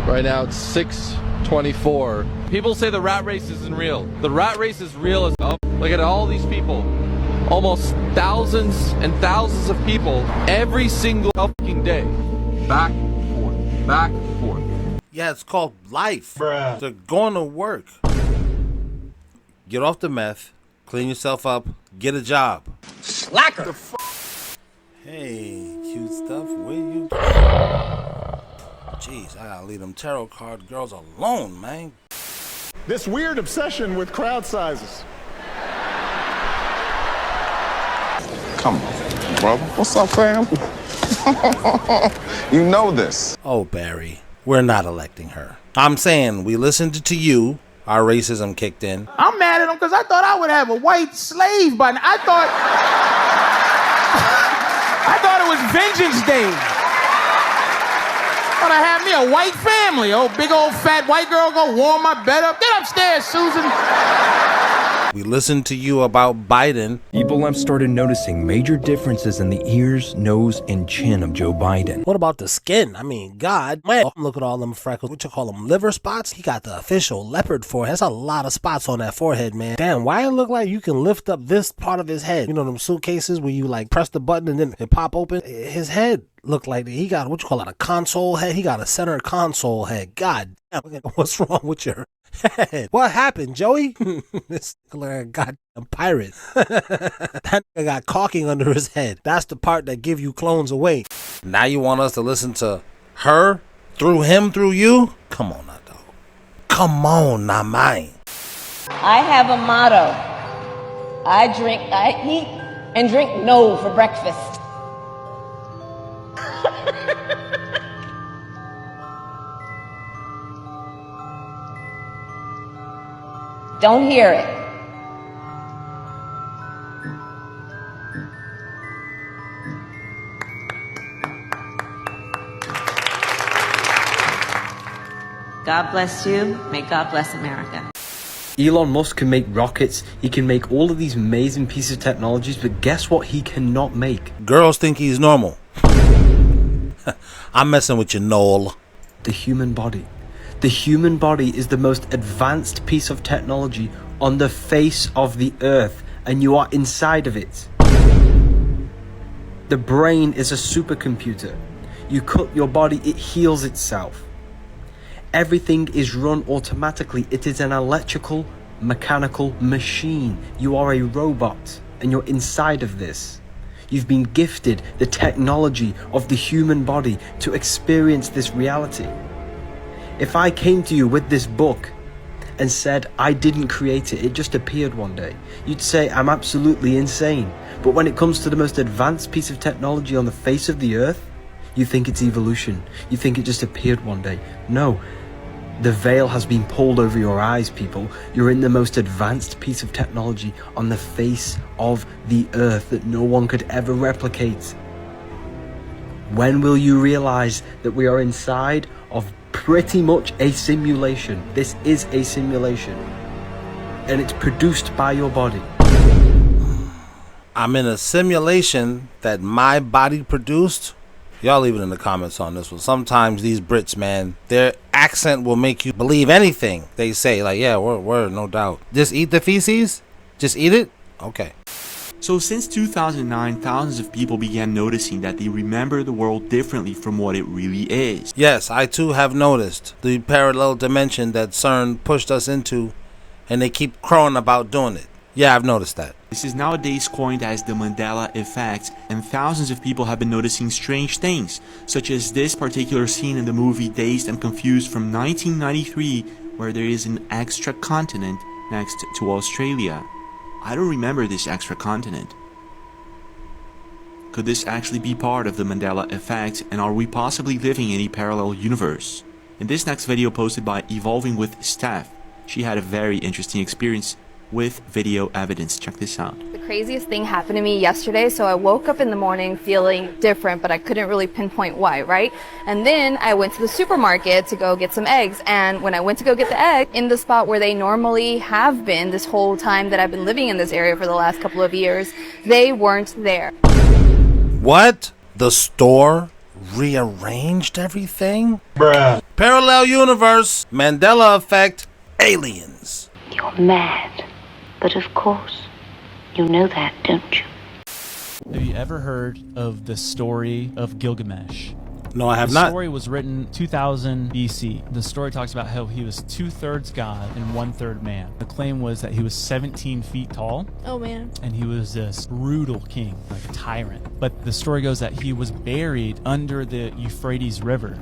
Right now it's 6:24. People say the rat race isn't real. The rat race is real as hell. Look at all these people. Almost thousands and thousands of people every single fucking day. Back and forth. Back and forth. Yeah, it's called life. Bruh. They're going to work. Get off the meth. Clean yourself up. Get a job. Slacker. Hey, cute stuff. Where you? Jeez, I gotta leave them tarot card girls alone, man. This weird obsession with crowd sizes. Come on, brother. What's up, fam? You know this. Oh, Barry, we're not electing her. I'm saying we listened to you. Our racism kicked in. I'm mad at him because I thought I would have a white slave by now. I thought it was Vengeance Day. Thought I had me a white family. Oh, big old fat white girl gonna warm my bed up. Get upstairs, Susan. We listened to you about Biden. People have started noticing major differences in the ears, nose, and chin of Joe Biden. What about the skin? I mean, God, man, look at all them freckles. What you call them, liver spots? He got the official leopard forehead. That's a lot of spots on that forehead, man. Damn, why it look like you can lift up this part of his head? You know them suitcases where you like press the button and then it pop open? His head looked like he got, what you call it, a console head? He got a center console head. God damn, what's wrong with your head? What happened, Joey? This goddamn pirate. That nigga got caulking under his head. That's the part that give you clones away. Now you want us to listen to her through him through you? Come on now, dog. Come on now, mine. I have a motto. I eat and drink no for breakfast. Don't hear it. God bless you. May God bless America. Elon Musk can make rockets, he can make all of these amazing pieces of technologies, but guess what he cannot make? Girls think he's normal. I'm messing with you, Noel. The human body. The human body is the most advanced piece of technology on the face of the earth, and you are inside of it. The brain is a supercomputer. You cut your body, it heals itself. Everything is run automatically. It is an electrical, mechanical machine. You are a robot, and you're inside of this. You've been gifted the technology of the human body to experience this reality. If I came to you with this book and said I didn't create it, it just appeared one day, you'd say I'm absolutely insane. But when it comes to the most advanced piece of technology on the face of the earth, you think it's evolution. You think it just appeared one day. No, the veil has been pulled over your eyes, people. You're in the most advanced piece of technology on the face of the earth that no one could ever replicate. When will you realize that we are inside of pretty much a simulation? This is a simulation, and it's produced by your body. I'm in a simulation that my body produced? Y'all leave it in the comments on this one. Sometimes these Brits, man, their accent will make you believe anything they say. Like, yeah, we're no doubt. Just eat the feces? Just eat it? Okay. So since 2009, thousands of people began noticing that they remember the world differently from what it really is. Yes, I too have noticed the parallel dimension that CERN pushed us into, and they keep crowing about doing it. Yeah, I've noticed that. This is nowadays coined as the Mandela Effect, and thousands of people have been noticing strange things, such as this particular scene in the movie Dazed and Confused from 1993, where there is an extra continent next to Australia. I don't remember this extra continent. Could this actually be part of the Mandela Effect, and are we possibly living in a parallel universe? In this next video posted by Evolving with Steph, she had a very interesting experience with video evidence. Check this out. The craziest thing happened to me yesterday. So I woke up in the morning feeling different, but I couldn't really pinpoint why, right? And then I went to the supermarket to go get some eggs. And when I went to go get the egg, in the spot where they normally have been this whole time that I've been living in this area for the last couple of years, they weren't there. What? The store rearranged everything? Bruh. Parallel universe, Mandela Effect, aliens. You're mad. But of course, you know that, don't you? Have you ever heard of the story of Gilgamesh? No, I have the not. The story was written 2000 BC. The story talks about how he was 2/3 God and 1/3 man. The claim was that he was 17 feet tall. Oh, man. And he was this brutal king, like a tyrant. But the story goes that he was buried under the Euphrates River.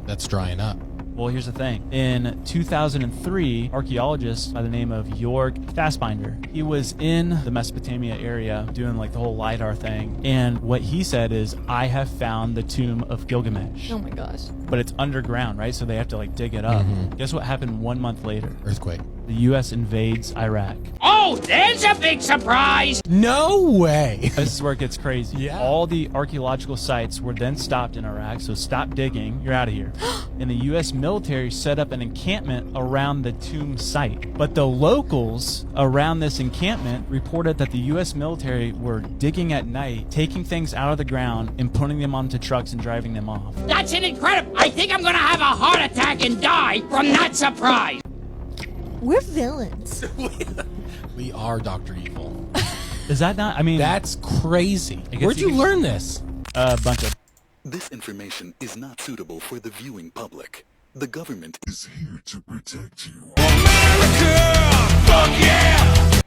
That's drying up. Well, here's the thing. In 2003, archaeologist by the name of Jörg Fassbinder, he was in the Mesopotamia area doing like the whole LiDAR thing. And what he said is, I have found the tomb of Gilgamesh. Oh my gosh. But it's underground, right? So they have to like dig it up. Guess what happened 1 month later? Earthquake. The U.S. invades Iraq. Oh, there's a big surprise! No way. This is where it gets crazy. Yeah. All the archaeological sites were then stopped in Iraq, so stop digging, you're out of here. And the U.S. military set up an encampment around the tomb site. But the locals around this encampment reported that the U.S. military were digging at night, taking things out of the ground and putting them onto trucks and driving them off. That's an incredible. I think I'm gonna have a heart attack and die from that surprise. We're villains. We are Dr. Evil. Is that not? I mean, that's crazy. Where'd you learn this? A bunch of. This information is not suitable for the viewing public. The government is here to protect you. America! Fuck yeah!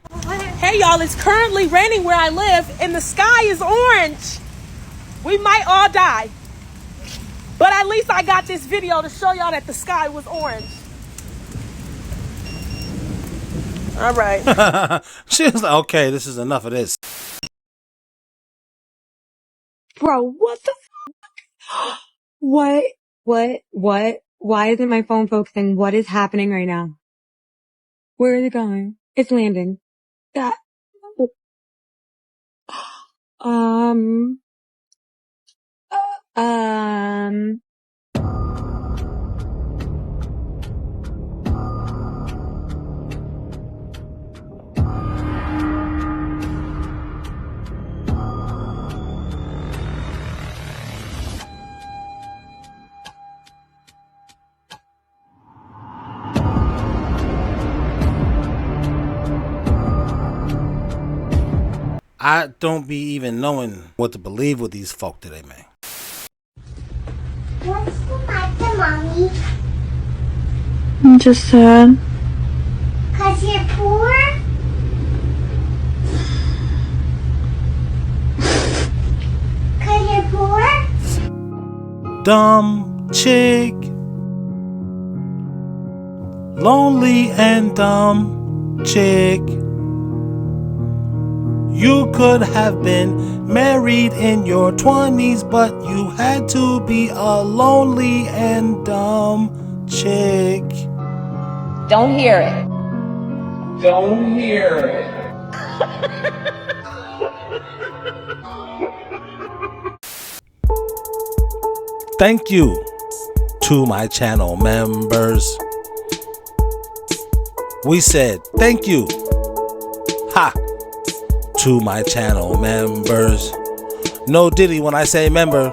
Hey y'all, it's currently raining where I live and the sky is orange. We might all die. But at least I got this video to show y'all that the sky was orange. All right. She was like, okay, this is enough of this. Bro, what the f? What? Why isn't my phone focusing? What is happening right now? Where is it going? It's landing. That. I don't be even knowing what to believe with these folk today, man. What's the matter, Mommy? I'm just sad. 'Cause you're poor? 'Cause you're poor? Dumb chick. Lonely and dumb chick. You could have been married in your 20s, but you had to be a lonely and dumb chick. Don't hear it. Don't hear it. Thank you to my channel members. We said thank you. Ha! To my channel members. No diddy when I say member.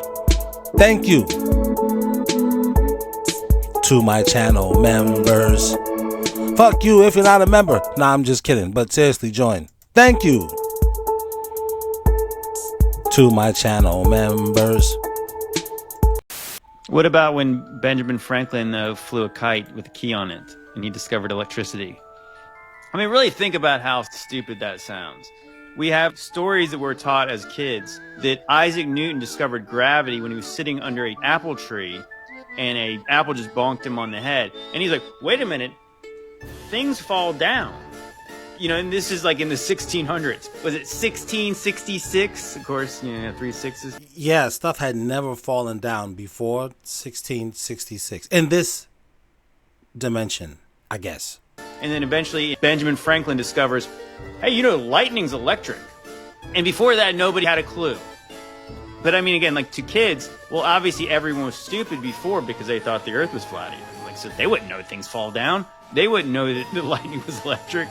Thank you to my channel members. Fuck you if you're not a member. Nah, I'm just kidding, but seriously, join. Thank you to my channel members. What about when Benjamin Franklin flew a kite with a key on it and he discovered electricity? I mean, really think about how stupid that sounds. We have stories that we're taught as kids that Isaac Newton discovered gravity when he was sitting under an apple tree and an apple just bonked him on the head. And he's like, wait a minute, things fall down. You know, and this is like in the 1600s. Was it 1666? Of course, you know, 3 sixes. Yeah, stuff had never fallen down before 1666. In this dimension, I guess. And then eventually Benjamin Franklin discovers, hey, you know, lightning's electric. And before that, nobody had a clue. But I mean, again, like to kids, well, obviously everyone was stupid before because they thought the earth was flat. Like, so they wouldn't know things fall down. They wouldn't know that the lightning was electric.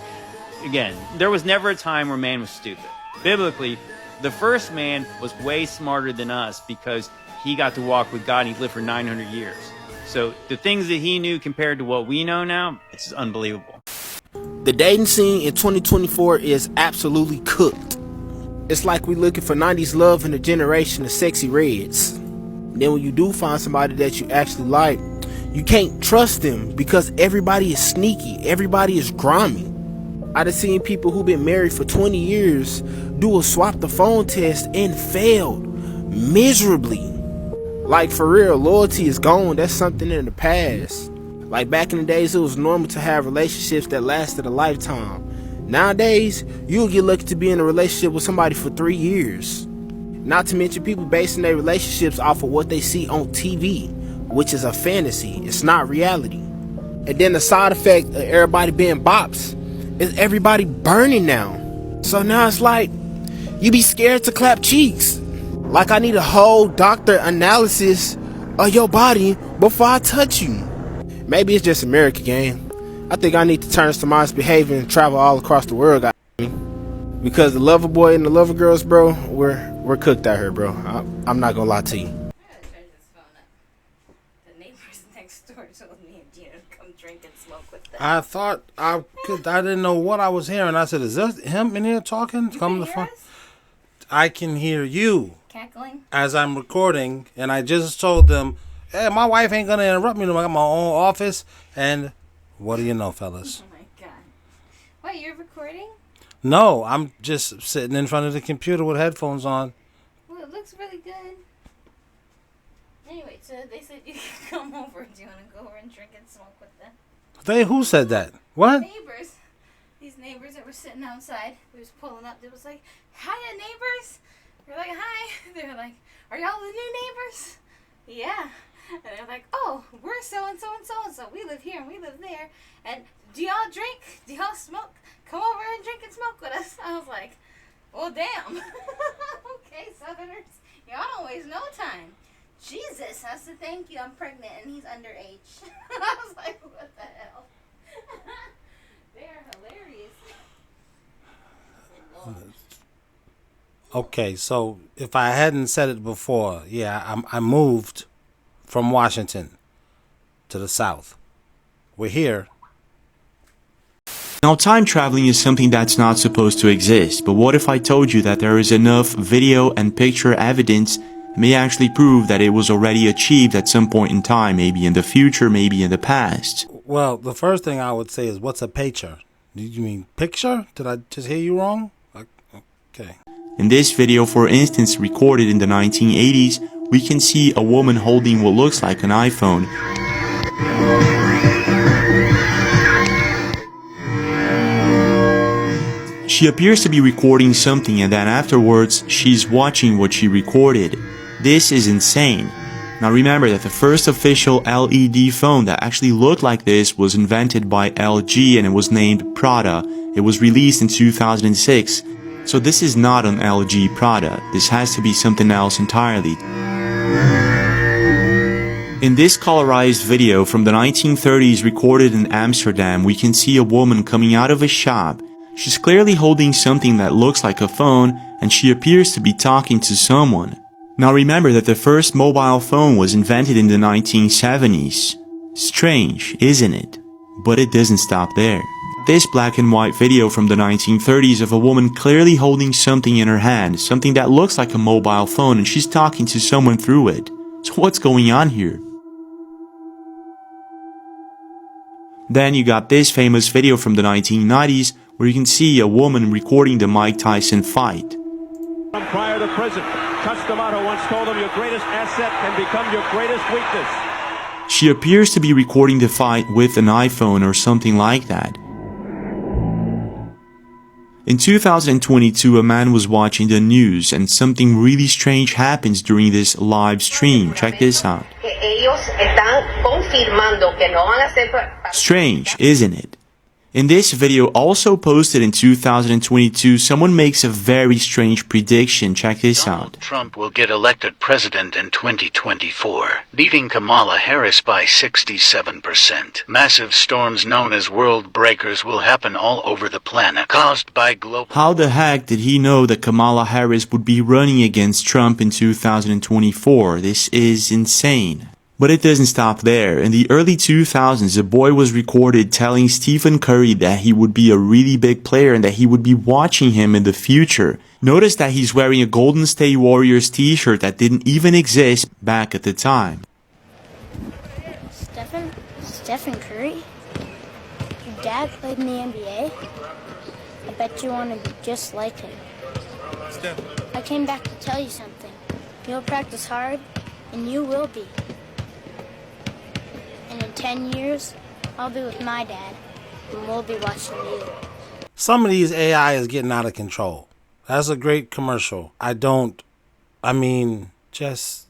Again, there was never a time where man was stupid. Biblically, the first man was way smarter than us because he got to walk with God and he lived for 900 years. So the things that he knew compared to what we know now, it's unbelievable. The dating scene in 2024 is absolutely cooked. It's like we looking for 90s love in a generation of sexy reds. Then when you do find somebody that you actually like, you can't trust them because everybody is sneaky, everybody is grimy. I done seen people who've been married for 20 years do a swap the phone test and failed miserably. Like for real, loyalty is gone. That's something in the past. Like back in the days, it was normal to have relationships that lasted a lifetime. Nowadays, you'll get lucky to be in a relationship with somebody for 3 years. Not to mention people basing their relationships off of what they see on TV, which is a fantasy. It's not reality. And then the side effect of everybody being bops is everybody burning now. So now it's like, you be scared to clap cheeks. Like I need a whole doctor analysis of your body before I touch you. Maybe it's just America, gang. I think I need to turn some honest behavior and travel all across the world, because the lover boy and the lover girls, bro, we're cooked out here, bro. I'm not gonna lie to you. I thought I didn't know what I was hearing. I said, "Is that him in here talking?" Come the front. I can hear you cackling as I'm recording, and I just told them, "Hey, my wife ain't gonna interrupt me. I got my own office." And what do you know, fellas? Oh my god! Wait, you're recording? No, I'm just sitting in front of the computer with headphones on. Well, it looks really good. Anyway, so they said you can come over. Do you want to go over and drink and smoke with them? Who said that? What? Neighbors. These neighbors that were sitting outside. We was pulling up. They was like, "Hiya, neighbors." We're like, "Hi." They were like, "Are y'all the new neighbors?" Yeah. And they're like, "Oh, we're so and so and so and so. We live here and we live there. And do y'all drink? Do y'all smoke? Come over and drink and smoke with us." I was like, "Well, damn." Okay, Southerners, y'all don't waste no time. Jesus, I said, "Thank you. I'm pregnant and he's underage." I was like, "What the hell?" They're hilarious. Okay, so if I hadn't said it before, yeah, I moved from Washington to the South. We're here. Now, time traveling is something that's not supposed to exist, but what if I told you that there is enough video and picture evidence that may actually prove that it was already achieved at some point in time, maybe in the future, maybe in the past? Well, the first thing I would say is, what's a picture? Did you mean picture? Did I just hear you wrong? Okay. In this video, for instance, recorded in the 1980s, we can see a woman holding what looks like an iPhone. She appears to be recording something, and then afterwards, she's watching what she recorded. This is insane. Now remember that the first official LED phone that actually looked like this was invented by LG, and it was named Prada. It was released in 2006. So this is not an LG product. This has to be something else entirely. In this colorized video from the 1930s recorded in Amsterdam, we can see a woman coming out of a shop. She's clearly holding something that looks like a phone, and she appears to be talking to someone. Now remember that the first mobile phone was invented in the 1970s. Strange, isn't it? But it doesn't stop there. This black and white video from the 1930s of a woman clearly holding something in her hand, something that looks like a mobile phone, and she's talking to someone through it. So what's going on here? Then you got this famous video from the 1990s where you can see a woman recording the Mike Tyson fight. Prior to prison, Customato once told him, "Your greatest asset can become your greatest weakness." She appears to be recording the fight with an iPhone or something like that. In 2022, a man was watching the news and something really strange happens during this live stream. Check this out. Strange, isn't it? In this video, also posted in 2022, someone makes a very strange prediction. Check this out. Trump will get elected president in 2024, beating Kamala Harris by 67%. Massive storms known as world breakers will happen all over the planet, caused by global... How the heck did he know that Kamala Harris would be running against Trump in 2024? This is insane. But it doesn't stop there. In the early 2000s, a boy was recorded telling Stephen Curry that he would be a really big player and that he would be watching him in the future. Notice that he's wearing a Golden State Warriors t-shirt that didn't even exist back at the time. Stephen Curry? Your dad played in the NBA? I bet you want to be just like him. I came back to tell you something. You'll practice hard, and you will be. And in 10 years, I'll be with my dad, and we'll be watching you. Some of these AI is getting out of control. That's a great commercial. Just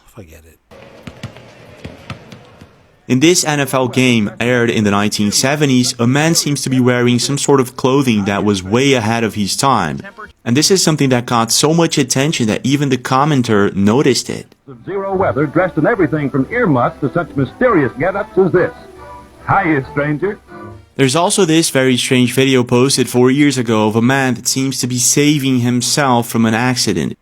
forget it. In this NFL game, aired in the 1970s, a man seems to be wearing some sort of clothing that was way ahead of his time. And this is something that got so much attention that even the commenter noticed it. Zero weather, dressed in everything from earmuffs to such mysterious get-ups as this. Hiya, stranger. There's also this very strange video posted 4 years ago of a man that seems to be saving himself from an accident.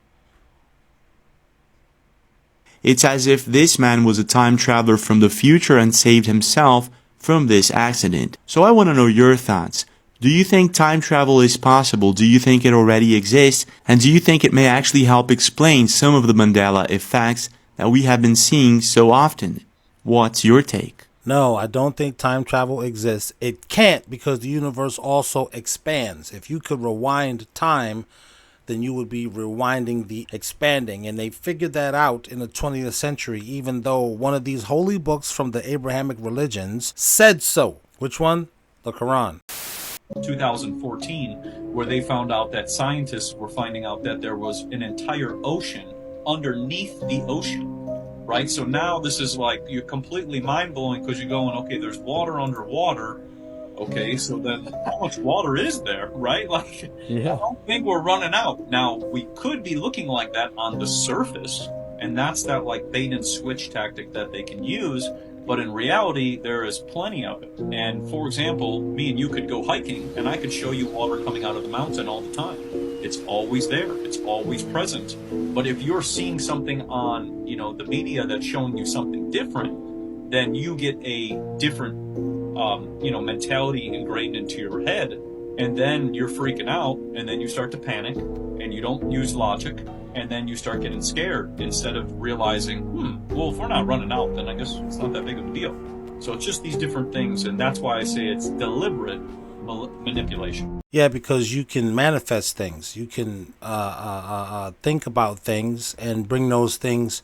It's as if this man was a time traveler from the future and saved himself from this accident. So I want to know your thoughts. Do you think time travel is possible? Do you think it already exists? And do you think it may actually help explain some of the Mandela effects that we have been seeing so often? What's your take? No, I don't think time travel exists. It can't, because the universe also expands. If you could rewind time, then you would be rewinding the expanding. And they figured that out in the 20th century, even though one of these holy books from the Abrahamic religions said so. Which one? The Quran. 2014, where they found out that scientists were finding out that there was an entire ocean underneath the ocean, right? So now this is like, you're completely mind-blowing, because you're going, okay, there's water underwater. Okay, so then how much water is there, right? Like, yeah. I don't think we're running out. Now, we could be looking like that on the surface, and that's that like bait and switch tactic that they can use. But in reality, there is plenty of it. And for example, me and you could go hiking, and I could show you water coming out of the mountain all the time. It's always there. It's always present. But if you're seeing something on, the media that's showing you something different, then you get a different mentality ingrained into your head, and then you're freaking out, and then you start to panic, and you don't use logic, and then you start getting scared instead of realizing, well, if we're not running out, then I guess it's not that big of a deal. So it's just these different things, and that's why I say it's deliberate manipulation. Yeah, because you can manifest things. You can think about things and bring those things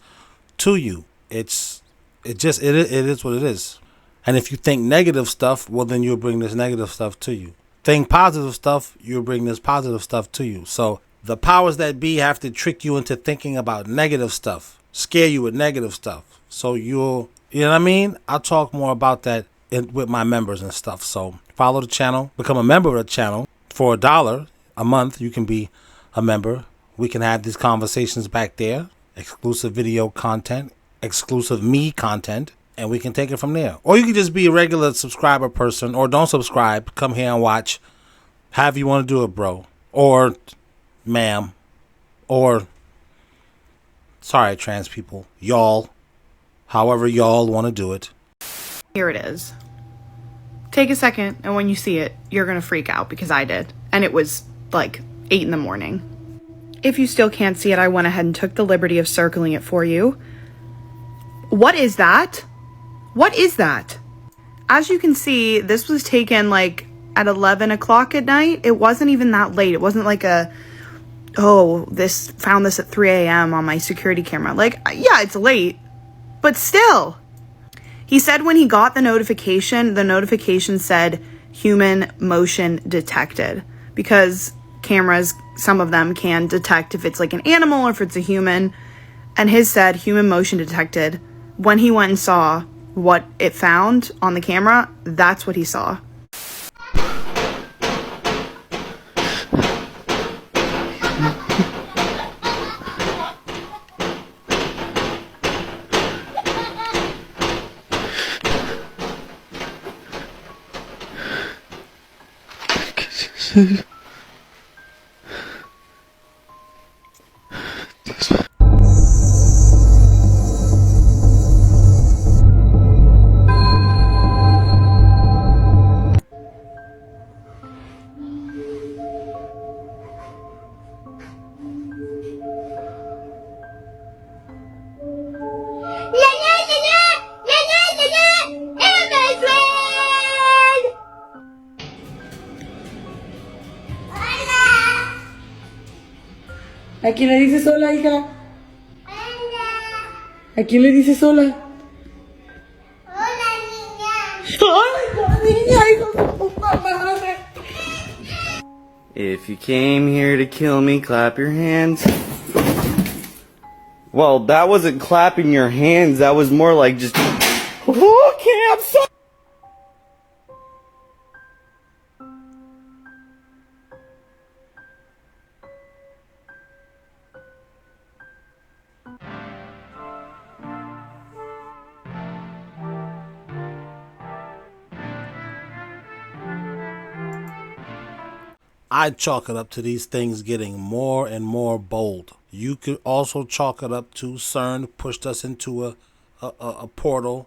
to you. It is what it is. And if you think negative stuff, well, then you'll bring this negative stuff to you. Think positive stuff, you'll bring this positive stuff to you. So the powers that be have to trick you into thinking about negative stuff, scare you with negative stuff. So you know what I mean? I'll talk more about that with my members and stuff. So follow the channel, become a member of the channel. For $1 a month, you can be a member. We can have these conversations back there, exclusive video content, exclusive me content. And we can take it from there. Or you can just be a regular subscriber person, or don't subscribe. Come here and watch. However you want to do it, bro. Or ma'am. Or, sorry, trans people. Y'all. However y'all want to do it. Here it is. Take a second, and when you see it, you're going to freak out, because I did. And it was like 8 in the morning. If you still can't see it, I went ahead and took the liberty of circling it for you. What is that? What is that? As you can see, this was taken like at 11 o'clock at night. It wasn't even that late. It wasn't like found this at 3 a.m. on my security camera. Like, yeah, it's late, but still. He said when he got the notification said human motion detected, because cameras, some of them can detect if it's like an animal or if it's a human. And his said human motion detected. When he went and saw what it found on the camera, that's what he saw. ¿A quién le dices hola, hija? ¿A quién le dices hola? Hola, niña, hijo de puta madre. If you came here to kill me, clap your hands. Well, that wasn't clapping your hands, that was more like just... Okay, I'm sorry. I chalk it up to these things getting more and more bold. You could also chalk it up to CERN pushed us into a portal,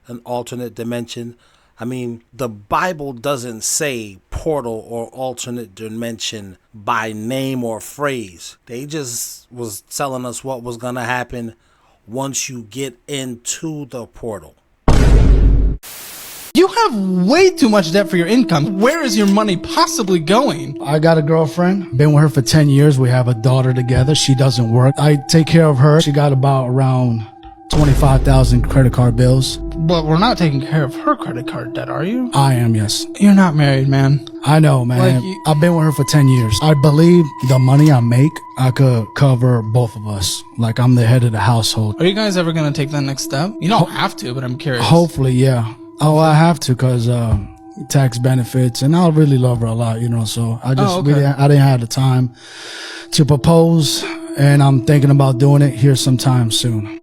an alternate dimension. I mean, the Bible doesn't say portal or alternate dimension by name or phrase. They just was telling us what was going to happen once you get into the portal. You have way too much debt for your income. Where is your money possibly going? I got a girlfriend. Been with her for 10 years. We have a daughter together. She doesn't work. I take care of her. She got about around 25,000 credit card bills. But we're not taking care of her credit card debt, are you? I am, yes. You're not married, man. I know, man. Like I've been with her for 10 years. I believe the money I make, I could cover both of us. Like, I'm the head of the household. Are you guys ever going to take that next step? You don't have to, but I'm curious. Hopefully, yeah. Oh, I have to, because tax benefits, and I really love her a lot, you know, so I just I didn't have the time to propose, and I'm thinking about doing it here sometime soon.